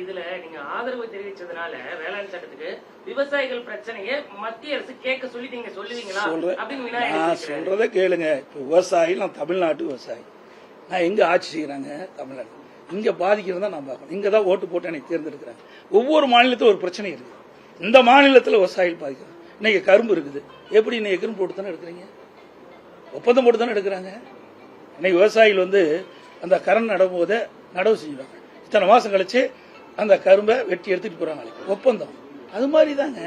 இதுல நீங்க ஆதரவு தெரிவிச்சதுனால வேளாண் சட்டத்துக்கு விவசாயிகள் பிரச்சனையை மத்திய அரசு கேட்க சொல்லி நீங்க சொல்லுவீங்களா அப்படின்னு நான் சொல்றதை கேளுங்க. விவசாயி, நான் தமிழ்நாட்டு விவசாயி, நான் எங்க ஆட்சி செய்யறாங்க தமிழ்நாடு, இங்க பாதிக்கிறதா நான் பார்க்கணும். இங்க தான் ஓட்டு போட்டு எனக்கு தேர்ந்தெடுக்கிறாங்க. ஒவ்வொரு மாநிலத்திலும் ஒரு பிரச்சனை இருக்கு. இந்த மாநிலத்தில் விவசாயிகள் பாதிக்கிறாங்க. இன்னைக்கு கரும்பு இருக்குது, எப்படி இன்னைக்கு கரும்பு போட்டு தானே எடுக்கிறீங்க, ஒப்பந்தம் போட்டு தானே எடுக்கிறாங்க. இன்னைக்கு விவசாயிகள் அந்த கரண் நடும் போதே நடவு செஞ்சுடுவாங்க. இத்தனை மாசம் கழிச்சு அந்த கரும்பை வெட்டி எடுத்துட்டு போறாங்க, ஒப்பந்தம். அது மாதிரி தாங்க.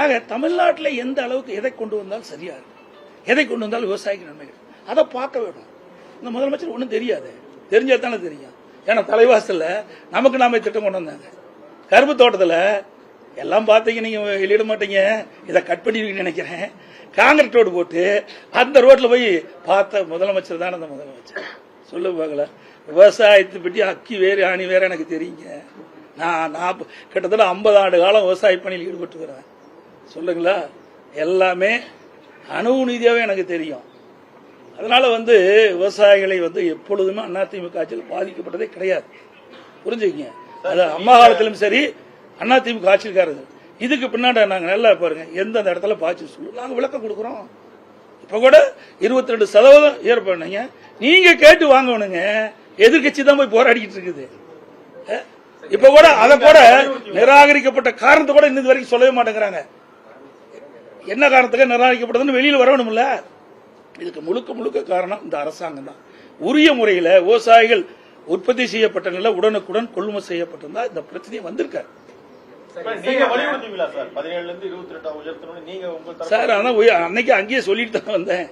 ஆக தமிழ்நாட்டில் எந்த அளவுக்கு எதை கொண்டு வந்தாலும் சரியா இருக்கு, எதை கொண்டு வந்தாலும் விவசாயிக்கு நன்மை கிடைக்கும், அதை பார்க்க வேணும். இந்த முதலமைச்சர் ஒன்றும் தெரியாது, தெரிஞ்சா தானே தெரியும். ஏன்னா தலைவாசல்ல நமக்கு நாம திட்டம் கொண்டு வந்தாங்க. கரும்பு தோட்டத்தில் எல்லாம் பார்த்தீங்க, நீங்க வெளியிட மாட்டீங்க, இதை கட் பண்ணிடுவீங்கன்னு நினைக்கிறேன். காங்கிரட் ரோடு போட்டு அந்த ரோட்ல போய் பார்த்த முதலமைச்சர் தான் அந்த முதலமைச்சர். சொல்ல பார்க்கல, விவசாயத்தை பற்றி அக்கி வேறு ஆணி வேற எனக்கு தெரியுங்க. நான் கிட்டத்தட்ட 50 ஆண்டு காலம் விவசாய பணியில் ஈடுபட்டுக்கிறேன். சொல்லுங்களா, எல்லாமே அணுவு நீதியாவே எனக்கு தெரியும். அதனால விவசாயிகளை எப்பொழுதுமே அதிமுக ஆட்சியில் பாதிக்கப்பட்டதே கிடையாது. புரிஞ்சுக்கங்க. அது அம்மா காலத்திலும் சரி, அதிமுக ஆட்சிக்காரர்கள் இதுக்கு பின்னாடி நாங்க நல்லா பாருங்க, எந்தெந்த இடத்துல பாய்ச்சி சொல்லு நாங்க விளக்கம் கொடுக்கிறோம். இப்ப கூட 22% ஏற்படுங்க, நீங்க கேட்டு வாங்கணுங்க. எதிர்கட்சி தான் போய் போராடிக்கிட்டு இருக்குது. இப்ப கூட அதை கூட நிராகரிக்கப்பட்ட காரணத்தை கூட இன்னது வரைக்கும் சொல்லவே மாட்டேங்கிறாங்க. என்ன காரணத்துக்கு நிராகரிக்கப்பட்டதுன்னு வெளியில் வரணும்ல. இதுக்கு முழுக்க முழுக்க காரணம் இந்த அரசாங்கம் தான். உரிய முறையில் விவசாயிகள் உற்பத்தி செய்யப்பட்ட நிலை உடனுக்குடன் கொள்முதல் செய்யப்பட்டிருந்தா இந்த பிரச்சனை வந்திருக்காரு சார். ஆனா அன்னைக்கு அங்கேயே சொல்லிட்டு தான் வந்தேன்.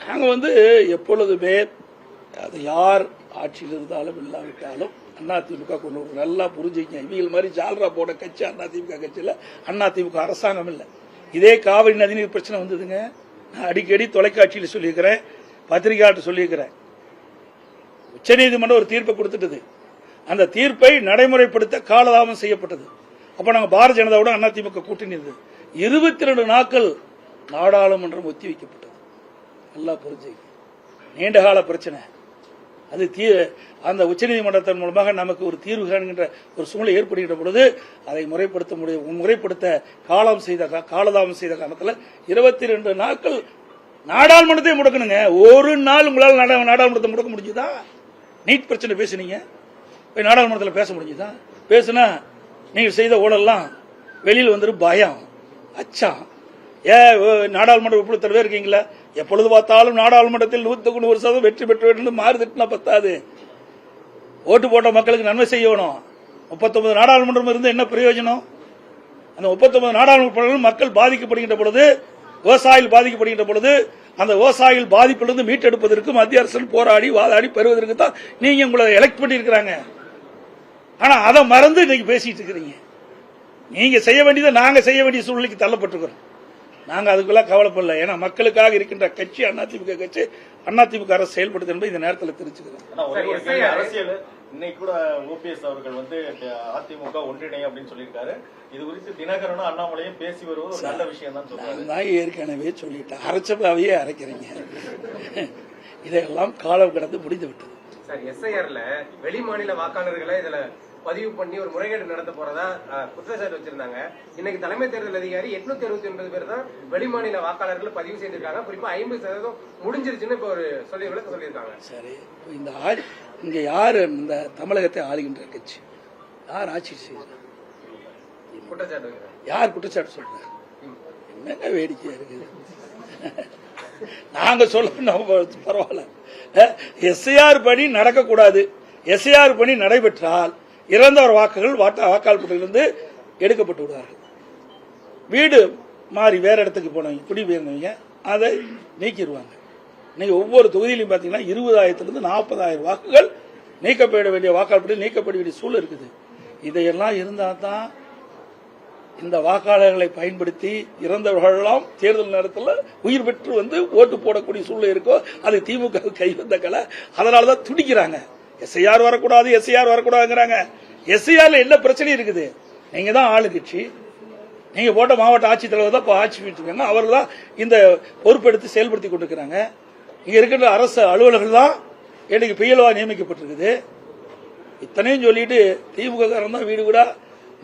நாங்க எப்பொழுதுமே அது யார் ஆட்சியில் இருந்தாலும் இல்லாவிட்டாலும் அதிமுக கொண்டு வரும். நல்லா புரிஞ்சுக்கங்க. இவங்க மாதிரி ஜால்ரா போட கட்சி அதிமுக கட்சியில் அதிமுக அரசாங்கம் இல்லை. இதே காவிரி நதிநீர் பிரச்சனை வந்ததுங்க. நான் அடிக்கடி தொலைக்காட்சியில் சொல்லியிருக்கிறேன், பத்திரிகையாளர் சொல்லியிருக்கிறேன். உச்சநீதிமன்றம் ஒரு தீர்ப்பை கொடுத்துட்டது. அந்த தீர்ப்பை நடைமுறைப்படுத்த காலதாமம் செய்யப்பட்டது. அப்ப நாங்க பாரதிய ஜனதாவோட அதிமுக கூட்டணி இருந்தது. 22 நாட்கள் நாடாளுமன்றம் ஒத்தி வைக்கப்பட்டது. நல்லா புரிஞ்சு, நீண்டகால பிரச்சனை அது. அந்த உச்சநீதிமன்றத்தின் மூலமாக நமக்கு ஒரு தீர்வு காண்கின்ற ஒரு சூழ்நிலை ஏற்படுகின்ற பொழுது அதை முறைப்படுத்த காலதாமம் செய்த காரணத்தில் 22 நாட்கள் நாடாளுமன்றத்தை முடக்கணுங்க. ஒரு நாள் உங்களால் நாடாளுமன்றத்தை முடக்க முடிஞ்சுதா? நீட் பிரச்சனை பேசுனீங்க, போய் நாடாளுமன்றத்தில் பேச முடிஞ்சுதா? பேசுனா நீங்கள் செய்த ஊழல்லாம் வெளியில் வந்துடும், பயம், அச்சம். நாடாளுமன்ற உறுப்பினர் பேர் இருக்கீங்களா? எப்பொழுது பார்த்தாலும் நாடாளுமன்றத்தில் 100% வெற்றி பெற்று மாறுதிட்டுனா பத்தாது. ஓட்டு போட்ட மக்களுக்கு நன்மை செய்யணும். 39 நாடாளுமன்றம் இருந்து என்ன பிரயோஜனம்? அந்த 39 நாடாளுமன்ற மக்கள் பாதிக்கப்படுகின்ற பொழுது, விவசாயிகள் பாதிக்கப்படுகின்ற பொழுது, அந்த விவசாயிகள் பாதிப்பிலிருந்து மீட்டெடுப்பதற்கு மத்திய அரசு போராடி வாதாடி பெறுவதற்கு தான் நீங்க உங்களை எலெக்ட் பண்ணிருக்கிறாங்க. ஆனா அதை மறந்து இன்னைக்கு பேசிட்டு இருக்கிறீங்க. நீங்க செய்ய வேண்டியதை நாங்க செய்ய வேண்டிய சூழ்நிலைக்கு தள்ளப்பட்டிருக்கிறோம். நாங்க அதுக்கெல்லாம் கவலைப்படல. ஏன்னா மக்களுக்காக இருக்கின்ற கட்சி அதிமுக கட்சி, அதிமுக அரசு செயல்படுது என்பதை இந்த நேரத்தில் தெரிஞ்சுக்கிறேன். இன்னைக்கு கூட ஓபிஎஸ் அவர்கள் அதிமுக ஒன்றிணை அப்படின்னு சொல்லியிருக்காரு. இது குறித்து தினகரனும் அண்ணாமலையும் பேசி வருவது ஒரு நல்ல விஷயம் தான் சொல்றாரு. நான் ஏற்கனவே சொல்லிட்டேன், அரைச்சப்பாவையே அரைக்கிறீங்க. இதெல்லாம் காலம் கடந்து முடிந்து விட்டது. சார், எஸ்ஐஆர்ல வெளி மாநில வாக்காளர்களை இதுல பதிவு பண்ணி ஒரு முறைகேடு நடத்த போறதா குற்றச்சாட்டு வச்சிருந்தாங்க. இன்னைக்கு தலைமை தேர்தல் அதிகாரி 869 பேர் தான் வெளிமாநில வாக்காளர்கள் பதிவு செய்திருக்காங்க. குறிப்பா 50% முடிஞ்சிருச்சுன்னு இப்ப ஒரு விளக்கம் சொல்லியிருக்காங்க. சரி, இங்க யாரு இந்த தமிழகத்தை ஆளுகின்ற கட்சி யார் ஆட்சி செய்யறாங்க? குற்றச்சாட்டு யார் குற்றச்சாட்டு சொல்றாங்க? என்னங்க வேடிக்கையா இருக்குது. நாங்க சொல்ல பரவாயில்ல. எஸ்ஐஆர் பணி நடக்கக்கூடாது. எஸ்ஐஆர் பணி நடைபெற்றால் இறந்தவர் வாக்குகள் வாக்காளர் பட்டியலிருந்து எடுக்கப்பட்டு விடுவார்கள். வீடு மாறி வேற இடத்துக்கு போனவங்க, குடிபெயர்ந்தவங்க அதை நீக்கிடுவாங்க. இன்னைக்கு ஒவ்வொரு தொகுதியிலும் பாத்தீங்கன்னா 20,000 40,000 வாக்குகள் நீக்கப்பட வேண்டிய வாக்காளர் பட்டியல் நீக்கப்பட வேண்டிய சூழல் இருக்குது. இதையெல்லாம் இருந்தால் தான் இந்த வாக்காளர்களை பயன்படுத்தி இறந்தவர்கள் எல்லாம் தேர்தல் நேரத்தில் உயிர் பெற்று ஓட்டு போடக்கூடிய சூழ்நிலை இருக்கோ. அது திமுக கை வந்த கலை. அதனாலதான் துடிக்கிறாங்க. எஸ்ஐஆர் வரக்கூடாது, எஸ்ஐஆர் வரக்கூடாதுங்கிறாங்க. எஸ்ஐஆர்ல என்ன பிரச்சனை இருக்குது? நீங்க தான் ஆளுங்கட்சி, நீங்க போட்ட மாவட்ட ஆட்சித்தலைவர் தான் ஆட்சி இருக்காங்க. அவர்கள் தான் இந்த பொறுப்பெடுத்து செயல்படுத்தி கொண்டிருக்கிறாங்க. இங்க இருக்கின்ற அரசு அலுவலர்கள் தான் எனக்கு பிஎல்ஓ நியமிக்கப்பட்டிருக்குது. இத்தனையும் சொல்லிட்டு திமுக காரன் தான் வீடு வீடா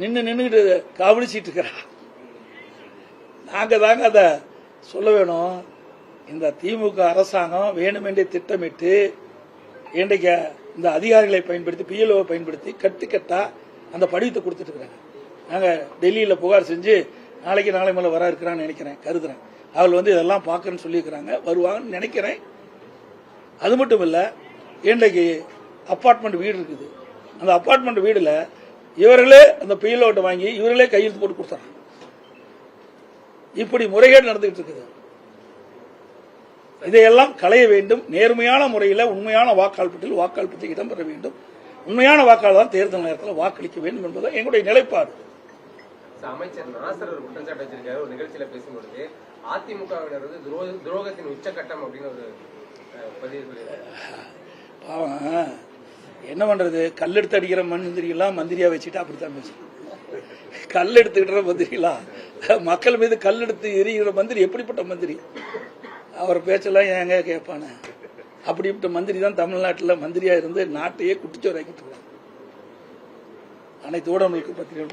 நின்றுக்கிட்டு கவனிச்சிட்டு இருக்கிறான். நாங்க தாங்க அதை சொல்ல வேணும். இந்த திமுக அரசாங்கம் வேணுமென்றே திட்டமிட்டு இன்றைக்கு இந்த அதிகாரிகளை பயன்படுத்தி பிஎல்ஓவை பயன்படுத்தி கட்டுக்கட்டா அந்த படிவத்தை கொடுத்துட்டு இருக்கிறாங்க. நாங்க டெல்லியில புகார் செஞ்சு நாளை மேல வர இருக்கிறான்னு நினைக்கிறேன், கருதுறேன். அவள் வந்து இதெல்லாம் பார்க்கறேன்னு சொல்லியிருக்கிறாங்க, வருவாங்கன்னு நினைக்கிறேன். அது மட்டும் இல்ல, இன்றைக்கு அபார்ட்மெண்ட் வீடு இருக்குது. அந்த அபார்ட்மெண்ட் வீடுல இவர்களே அந்த பிஎல்ஓட்ட வாங்கி இவர்களே கையெழுத்து போட்டு கொடுத்தாங்க. இப்படி முறைகேடு நடந்துகிட்டு இருக்குது. இதையெல்லாம் களைய வேண்டும். நேர்மையான முறையில் உண்மையான வாக்காளர் பட்டியல் இடம்பெற வேண்டும். உண்மையான வாக்காளர் தான் தேர்தல் நேரத்தில் வாக்களிக்க வேண்டும் என்பது எங்களுடைய நிலைப்பாடு. அமைச்சர் நாசர் ஒரு குற்றச்சாட்டு வச்சிருக்காரு. ஒரு நிகழ்ச்சியில பேசும்பொழுது அதிமுகவினர் வந்து துரோகத்தின் உச்சகட்டம் அப்படின்னு ஒரு பதிவு சொல்லியிருக்காரு. பாவம், என்ன பண்றது, கல்லெடுத்து அடிக்கிற மந்திரி எல்லாம் மந்திரியா வச்சுட்டு அப்படித்தான் பேசு. கல் எடுத்துக்கிற மந்திரிலாம் மக்கள் மீது கல் எடுத்து எரிகிற மந்திரி எப்படிப்பட்ட மந்திரி? அவர் பேச்செல்லாம் ஏங்க கேட்பானே? அப்படிப்பட்ட மந்திரி தான் தமிழ்நாட்டில் மந்திரியா இருந்து நாட்டையே குட்டிச்சோராக்கிட்டு இருக்காங்க. அனைத்து ஊடகங்களுக்கு பத்திரிகை